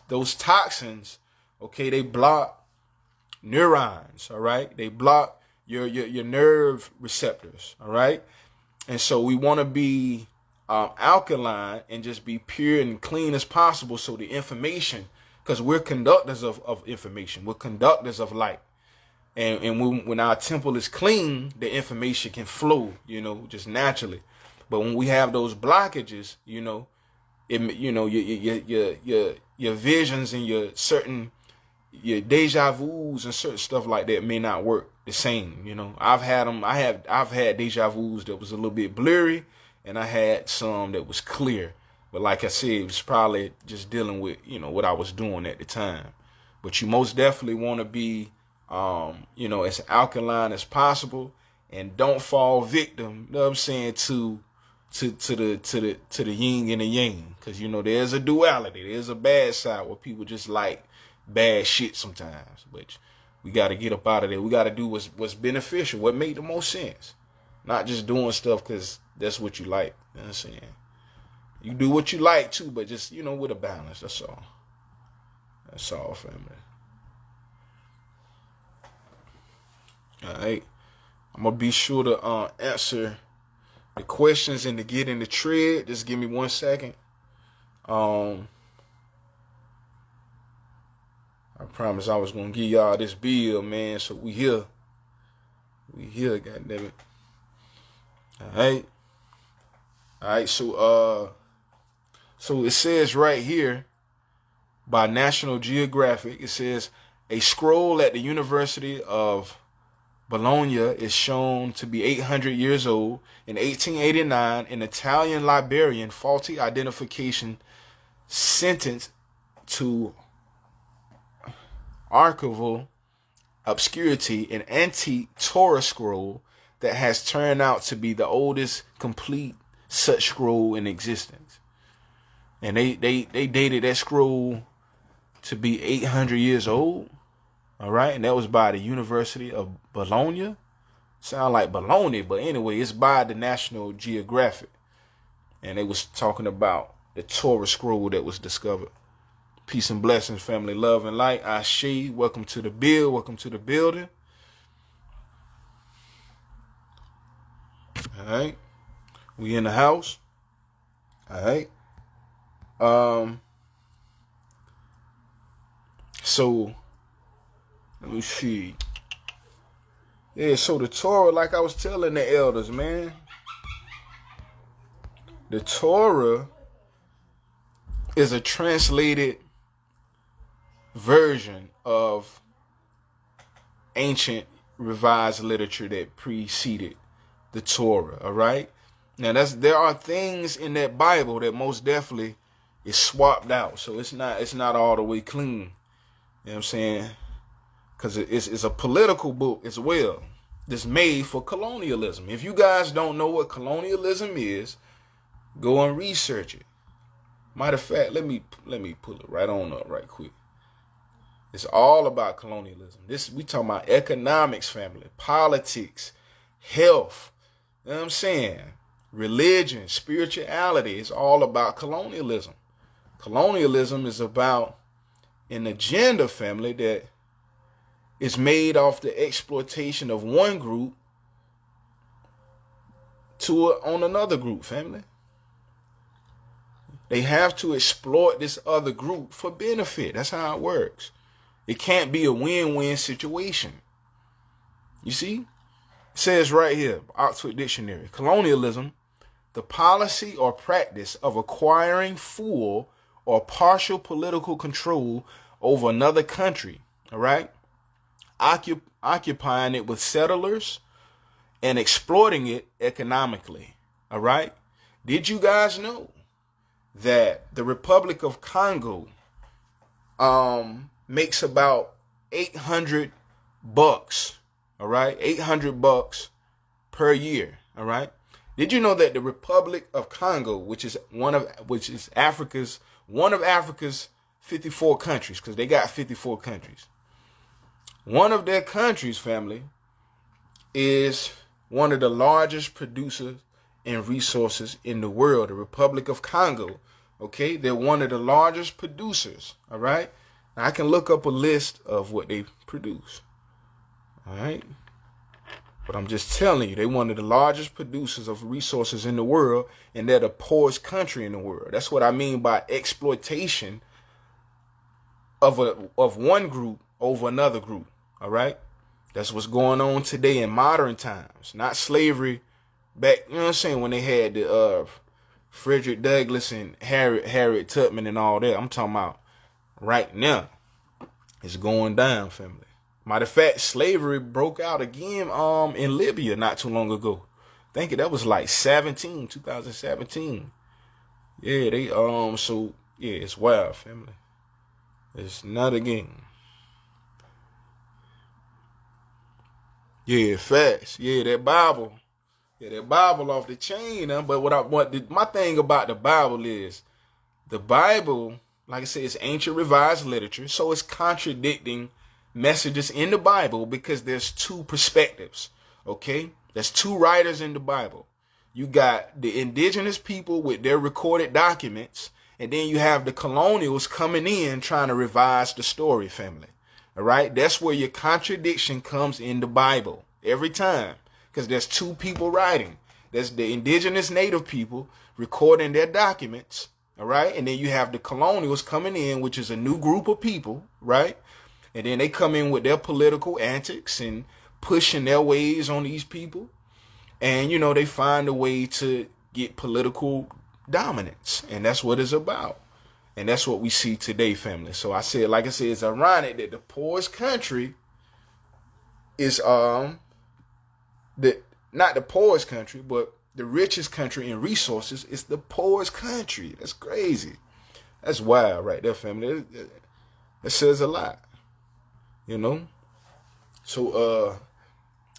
Those toxins Okay, they block neurons. All right, they block your nerve receptors. All right, and so we want to be alkaline and just be pure and clean as possible. So the information, because we're conductors of information, we're conductors of light. And when our temple is clean, the information can flow, just naturally. But when we have those blockages, your visions and your deja vus and certain stuff like that may not work the same. I've had them. I've had deja vus that was a little bit blurry, and I had some that was clear. But like I said, it was probably just dealing with what I was doing at the time. But you most definitely want to be as alkaline as possible, and don't fall victim, you know what I'm saying, to the yin and the yang, because there's a duality, there's a bad side where people just like bad shit sometimes, but we got to get up out of there. We got to do what's beneficial, what made the most sense, not just doing stuff because that's what you like. You know what I'm saying? You do what you like too, but just with a balance. That's all, family. All right, I'm gonna be sure to answer the questions and to get in the thread. Just give me 1 second. I promise I was gonna give y'all this bill, man. So we here, goddammit. All right. So it says right here by National Geographic. It says a scroll at the University of Bologna is shown to be 800 years old. In 1889, an Italian librarian, faulty identification, sentenced to archival obscurity, an antique Torah scroll that has turned out to be the oldest complete such scroll in existence. And they dated that scroll to be 800 years old. All right, and that was by the University of Bologna. Sound like Bologna, but anyway, it's by the National Geographic. And they was talking about the Torah scroll that was discovered. Peace and blessings, family, love and light. Ashe, welcome to the build, welcome to the building. All right, we in the house. All right. So let me see. Yeah, so the Torah, like I was telling the elders, man, the Torah is a translated version of ancient revised literature that preceded the Torah, all right? Now, there are things in that Bible that most definitely is swapped out, so it's not all the way clean. You know what I'm saying? Because it's a political book as well. That's made for colonialism. If you guys don't know what colonialism is, go and research it. Matter of fact, let me pull it right on up right quick. It's all about colonialism. We talking about economics, family, politics, health. You know what I'm saying? Religion, spirituality. It's all about colonialism. Colonialism is about an agenda, family, that is made off the exploitation of one group on another group, family. They have to exploit this other group for benefit. That's how it works. It can't be a win-win situation. You see? It says right here, Oxford Dictionary, colonialism, the policy or practice of acquiring full or partial political control over another country, all right? Occupying it with settlers and exploiting it economically, all right? Did you guys know that the Republic of Congo makes about $800, all right? $800 per year, all right? Did you know that the Republic of Congo, which is one of Africa's 54 countries, because they got 54 countries. One of their countries, family, is one of the largest producers in resources in the world, the Republic of Congo. Okay, they're one of the largest producers. All right. I can look up a list of what they produce. All right. But I'm just telling you, they're one of the largest producers of resources in the world, and they're the poorest country in the world. That's what I mean by exploitation of one group over another group. All right. That's what's going on today in modern times, not slavery back, you know what I'm saying, when they had the Frederick Douglass and Harriet Tubman and all that. I'm talking about right now. It's going down, family. Matter of fact, slavery broke out again in Libya not too long ago. I think that was like 2017. Yeah, so yeah, it's wild, family. It's not a game. Yeah, facts. Yeah, that Bible. Yeah, that Bible off the chain. But my thing about the Bible is, the Bible, like I said, it's ancient revised literature, so it's contradicting messages in the Bible because there's two perspectives. Okay, there's two writers in the Bible. You got the indigenous people with their recorded documents, and then you have the colonials coming in trying to revise the story, family. All right, that's where your contradiction comes in the Bible every time, because there's two people writing. There's the indigenous native people recording their documents, all right, and then you have the colonials coming in, which is a new group of people, right? And then they come in with their political antics and pushing their ways on these people. And, you know, they find a way to get political dominance. And that's what it's about. And that's what we see today, family. So I said, like I said, it's ironic that the poorest country is not the poorest country, but the richest country in resources is the poorest country. That's crazy. That's wild right there, family. That says a lot. You know? So,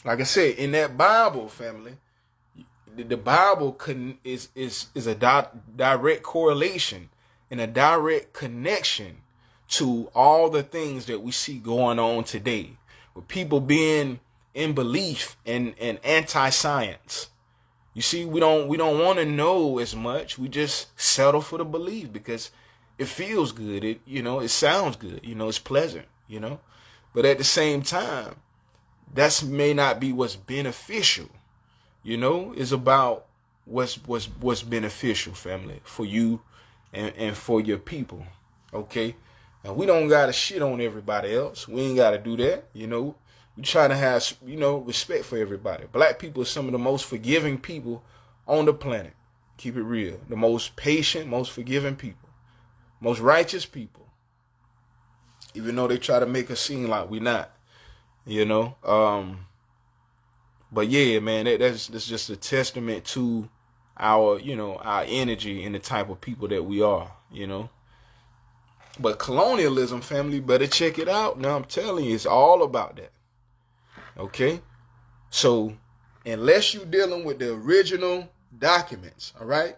like I said, in that Bible, family, the Bible is a direct correlation and a direct connection to all the things that we see going on today, with people being in belief and anti-science. You see, we don't want to know as much. We just settle for the belief because it feels good. It sounds good. It's pleasant. But at the same time, that may not be what's beneficial. It's about what's beneficial, family, for you and for your people. Okay. Now, we don't gotta shit on everybody else. We ain't gotta do that. We try to have respect for everybody. Black people are some of the most forgiving people on the planet. Keep it real. The most patient, most forgiving people, most righteous people. Even though they try to make us seem like we're not, but yeah, man, that's just a testament to our energy and the type of people that we are, But colonialism, family, better check it out. Now I'm telling you, it's all about that. Okay? So, unless you're dealing with the original documents, all right,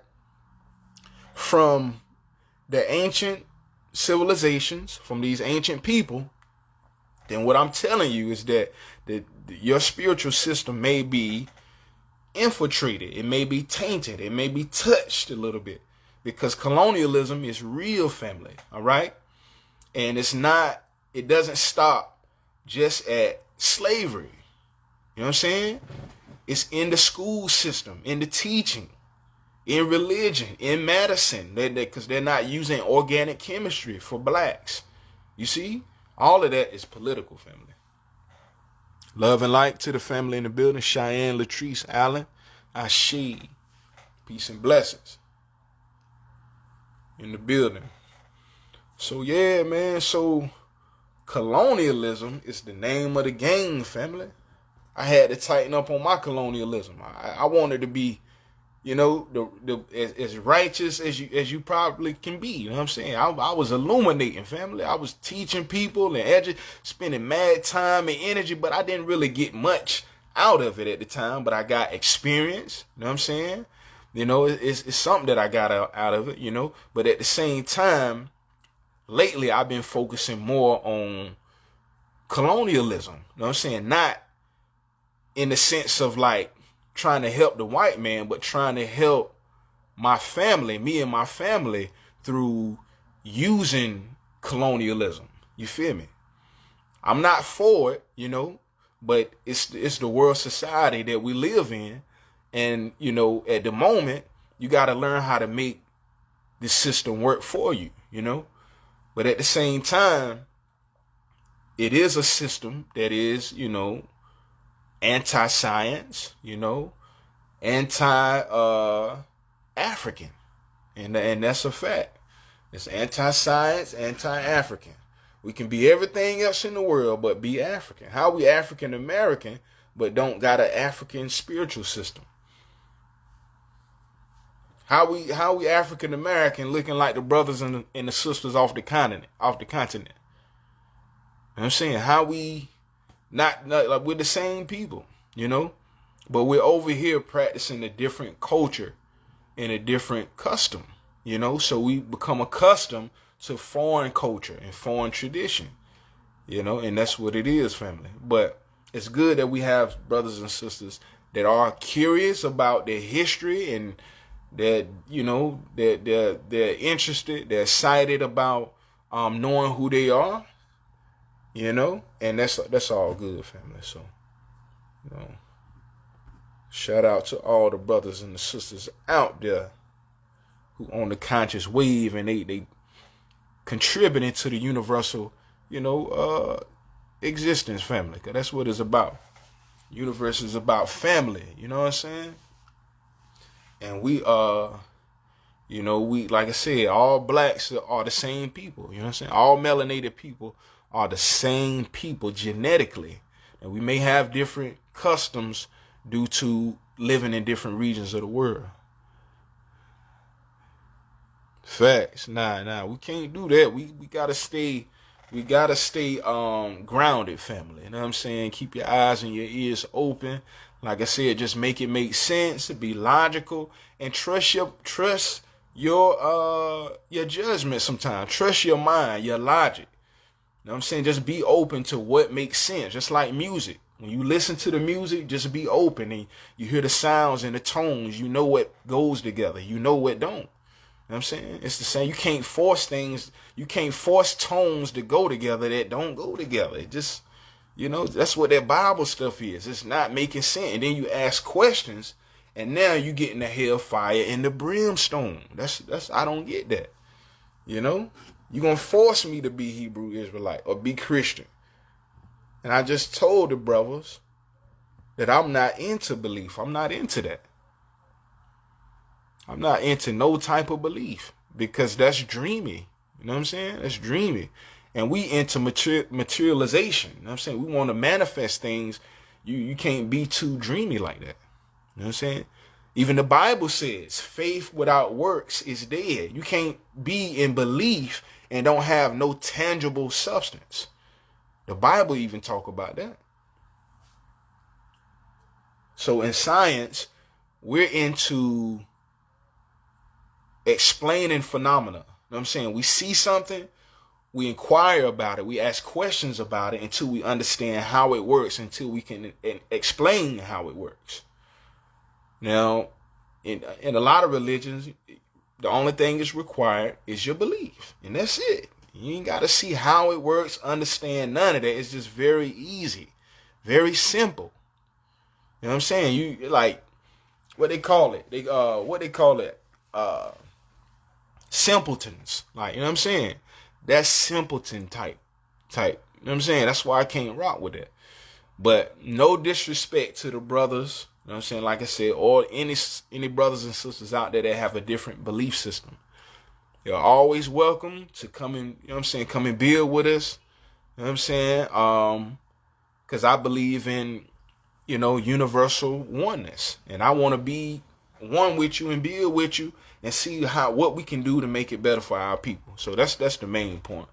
from the ancient civilizations, from these ancient people, then what I'm telling you is that your spiritual system may be infiltrated. It may be tainted. It may be touched a little bit, because colonialism is real, family. All right. And it doesn't stop just at slavery. You know what I'm saying? It's in the school system, in the teaching, in religion, in medicine, because they're not using organic chemistry for blacks. You see, all of that is political, family. Love and light to the family in the building. Cheyenne Latrice Allen, Ashe, peace and blessings in the building. So yeah, man. So colonialism is the name of the game, family. I had to tighten up on my colonialism. I wanted to be, as righteous as you probably can be. You know what I'm saying? I was illuminating, family. I was teaching people and spending mad time and energy, but I didn't really get much out of it at the time. But I got experience. You know what I'm saying? It's something that I got out of it. But at the same time, lately I've been focusing more on colonialism. You know what I'm saying? Not in the sense of like trying to help the white man, but trying to help my family, me and my family, through using colonialism. You feel me? I'm not for it, but it's the world society that we live in. And, at the moment, you got to learn how to make this system work for you, But at the same time, it is a system that is, anti-science, anti-African. And that's a fact. It's anti-science, anti-African. We can be everything else in the world but be African. How we African American but don't got an African spiritual system? How we African American looking like the brothers and the sisters off the continent? You know what I'm saying? How we not like we're the same people, but we're over here practicing a different culture and a different custom, so we become accustomed to foreign culture and foreign tradition, and that's what it is, family. But it's good that we have brothers and sisters that are curious about their history and that, that they're interested, they're excited about knowing who they are, and that's all good, family. So, shout out to all the brothers and the sisters out there who on the conscious wave and they contributing to the universal, existence, family. Cause that's what it's about. Universe is about family. You know what I'm saying? And we like I said, all blacks are the same people. You know what I'm saying? All melanated people are the same people genetically, and we may have different customs due to living in different regions of the world. Facts. Nah, we can't do that. We gotta stay grounded, family. You know what I'm saying? Keep your eyes and your ears open. Like I said, just make it make sense, be logical, and trust your judgment sometimes. Trust your mind, your logic. You know what I'm saying? Just be open to what makes sense. Just like music. When you listen to the music, just be open and you hear the sounds and the tones. You know what goes together. You know what don't. You know what I'm saying? It's the same. You can't force things. You can't force tones to go together that don't go together. It just, that's what that Bible stuff is. It's not making sense. And then you ask questions, and now you get in the hellfire and the brimstone. That's I don't get that. You're gonna force me to be Hebrew Israelite or be Christian. And I just told the brothers that I'm not into belief. I'm not into that. I'm not into no type of belief because that's dreamy. You know what I'm saying? That's dreamy. And we into materialization. You know what I'm saying? We want to manifest things. You can't be too dreamy like that. You know what I'm saying? Even the Bible says faith without works is dead. You can't be in belief and don't have no tangible substance. The Bible even talk about that. So in science, we're into explaining phenomena. You know what I'm saying? We see something, we inquire about it, we ask questions about it until we understand how it works, until we can explain how it works. Now, in a lot of religions, the only thing that's required is your belief, and that's it. You ain't got to see how it works, understand none of that. It's just very easy, very simple. You know what I'm saying? You like what they call it. Simpletons. Like, you know what I'm saying? That's simpleton type. You know what I'm saying? That's why I can't rock with it. But no disrespect to the brothers, you know what I'm saying? Like I said, or any brothers and sisters out there that have a different belief system. You're always welcome to come and, you know what I'm saying, come and build with us. You know what I'm saying? Because I believe in, universal oneness. And I want to be one with you and build with you and see what we can do to make it better for our people. So that's the main point.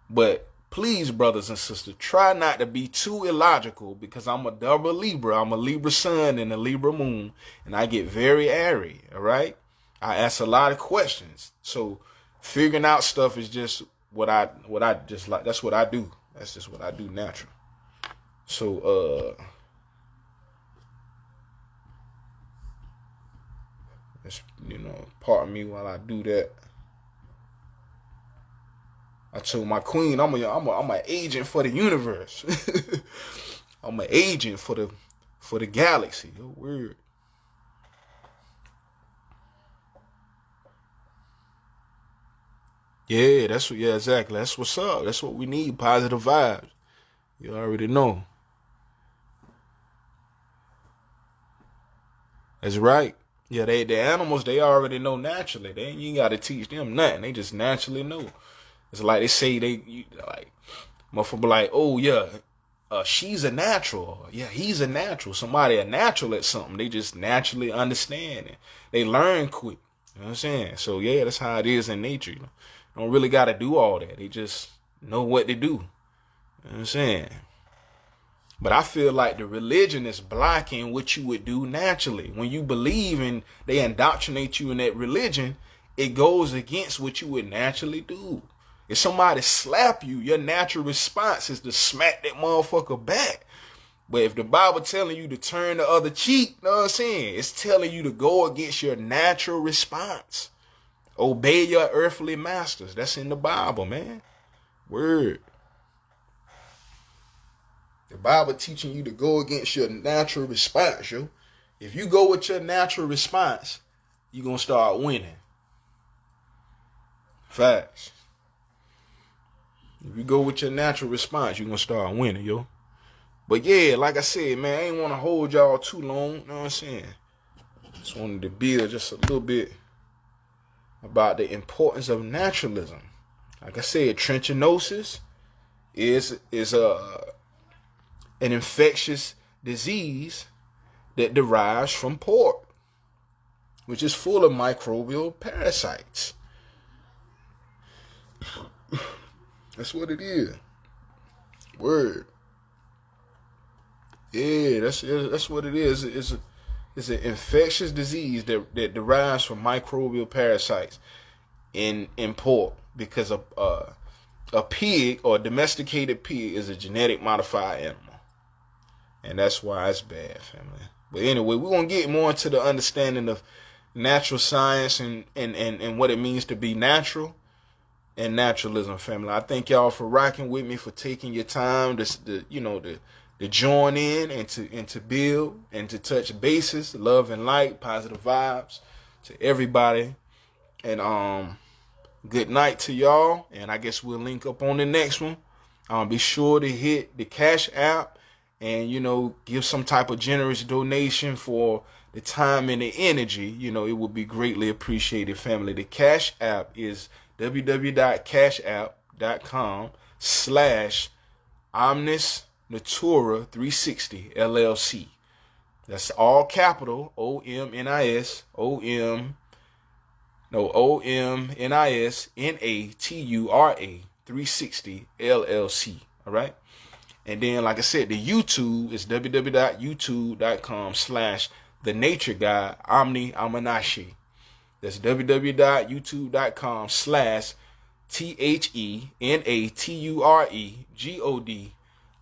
But please, brothers and sisters, try not to be too illogical, because I'm a double Libra. I'm a Libra sun and a Libra moon, and I get very airy, all right? I ask a lot of questions. So figuring out stuff is just what I just like. That's what I do. That's just what I do natural. So, pardon me while I do that. I told my queen, I'm an agent for the universe. I'm an agent for the galaxy. Yo, weird. Yeah, exactly. That's what's up. That's what we need. Positive vibes. You already know. That's right. Yeah, the animals, they already know naturally. You ain't gotta teach them nothing. They just naturally know. It's like they say like motherfucker like, oh yeah, she's a natural. Yeah, he's a natural. Somebody a natural at something. They just naturally understand it. They learn quick. You know what I'm saying? So yeah, that's how it is in nature. You know? Don't really gotta do all that. They just know what to do. You know what I'm saying? But I feel like the religion is blocking what you would do naturally. When you believe and they indoctrinate you in that religion, it goes against what you would naturally do. If somebody slap you, your natural response is to smack that motherfucker back. But if the Bible telling you to turn the other cheek, you know what I'm saying? It's telling you to go against your natural response. Obey your earthly masters. That's in the Bible, man. Word. The Bible teaching you to go against your natural response, yo. If you go with your natural response, you're going to start winning. Facts. If you go with your natural response, you're going to start winning, yo. But yeah, like I said, man, I ain't want to hold y'all too long. You know what I'm saying? Just wanted to build just a little bit about the importance of naturalism. Like I said, trichinosis is an infectious disease that derives from pork, which is full of microbial parasites. That's what it is. Word. Yeah, that's what it is. It's an infectious disease that derives from microbial parasites in pork, because a pig or a domesticated pig is a genetic modified animal. And that's why it's bad, family. But anyway, we're going to get more into the understanding of natural science and what it means to be natural and naturalism, family. I thank y'all for rocking with me, for taking your time to join in and to build and to touch bases, love and light, positive vibes to everybody. And good night to y'all. And I guess we'll link up on the next one. Be sure to hit the Cash App and, give some type of generous donation for the time and the energy. It would be greatly appreciated, family. The Cash App is www.cashapp.com/Omnis Natura 360 LLC. That's all capital OMNIS NATURA 360 LLC. All right. And then, like I said, the YouTube is www.youtube.com/The Nature Guy Omni Omnis. That's www.youtube.com/THENATUREGOD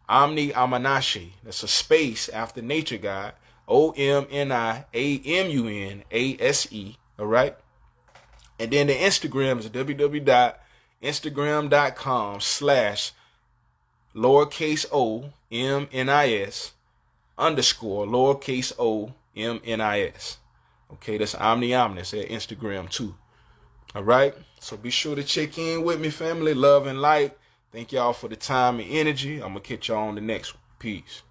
Omni Omnis. That's a space after Nature Guy. OMNIAMUNASE. All right. And then the Instagram is www.instagram.com/lowercase_OMNIS. Okay, that's Omni Omnis at Instagram too. All right. So be sure to check in with me, family. Love and light. Thank y'all for the time and energy. I'm going to catch y'all on the next one. Peace.